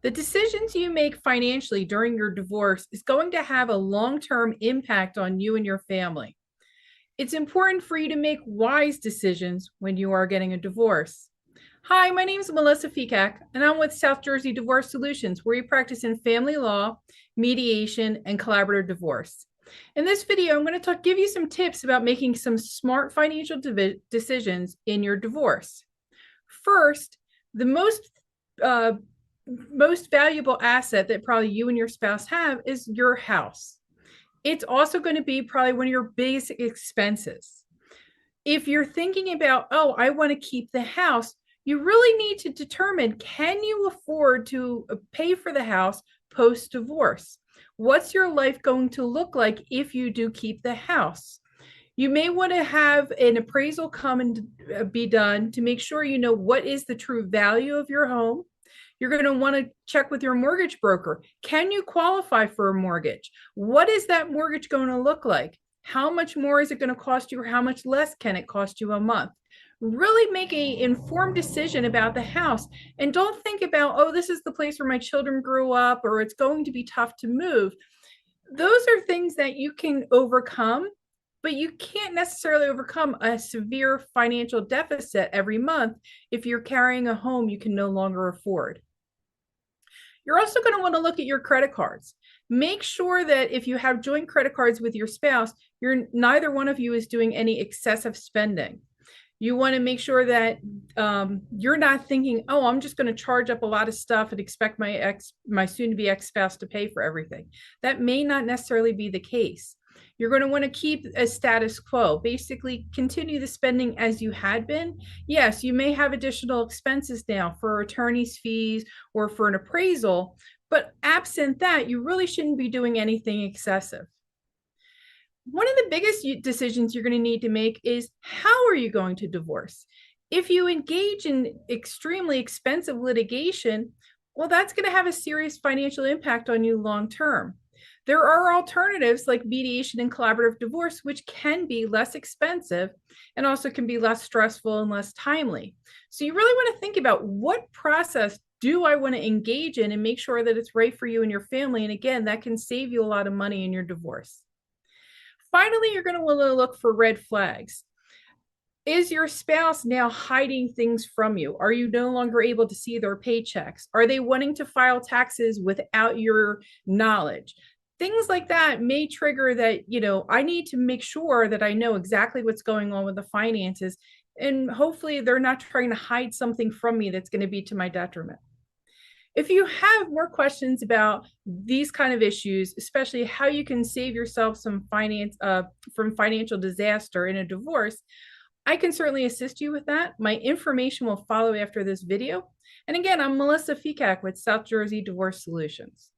The decisions you make financially during your divorce is going to have a long-term impact on you and your family. It's important for you to make wise decisions when you are getting a divorce. Hi, my name is Melissa Fikak, and I'm with South Jersey Divorce Solutions, where we practice in family law, mediation, and collaborative divorce. In this video, I'm going to give you some tips about making some smart financial decisions in your divorce. First, the most valuable asset that probably you and your spouse have is your house. It's also going to be probably one of your basic expenses. If you're thinking about, oh, I want to keep the house, you really need to determine, can you afford to pay for the house post-divorce? What's your life going to look like if you do keep the house? You may want to have an appraisal come and be done to make sure you know what is the true value of your home. You're going to want to check with your mortgage broker. Can you qualify for a mortgage? What is that mortgage going to look like? How much more is it going to cost you, or how much less can it cost you a month? Really make an informed decision about the house, and don't think about, oh, this is the place where my children grew up, or it's going to be tough to move. Those are things that you can overcome, but you can't necessarily overcome a severe financial deficit every month if you're carrying a home you can no longer afford. You're also going to want to look at your credit cards. Make sure that if you have joint credit cards with your spouse, neither one of you is doing any excessive spending. You want to make sure that you're not thinking, oh, I'm just going to charge up a lot of stuff and expect my soon-to-be ex-spouse to pay for everything. That may not necessarily be the case. You're going to want to keep a status quo, basically continue the spending as you had been. Yes, you may have additional expenses now for attorney's fees or for an appraisal, but absent that, you really shouldn't be doing anything excessive. One of the biggest decisions you're going to need to make is, how are you going to divorce? If you engage in extremely expensive litigation, well, that's going to have a serious financial impact on you long term. There are alternatives like mediation and collaborative divorce, which can be less expensive and also can be less stressful and less timely. So you really want to think about, what process do I want to engage in, and make sure that it's right for you and your family. And again, that can save you a lot of money in your divorce. Finally, you're going to want to look for red flags. Is your spouse now hiding things from you? Are you no longer able to see their paychecks? Are they wanting to file taxes without your knowledge? Things like that may trigger that, I need to make sure that I know exactly what's going on with the finances. And hopefully they're not trying to hide something from me that's going to be to my detriment. If you have more questions about these kind of issues, especially how you can save yourself some from financial disaster in a divorce, I can certainly assist you with that. My information will follow after this video. And again, I'm Melissa Fikak with South Jersey Divorce Solutions.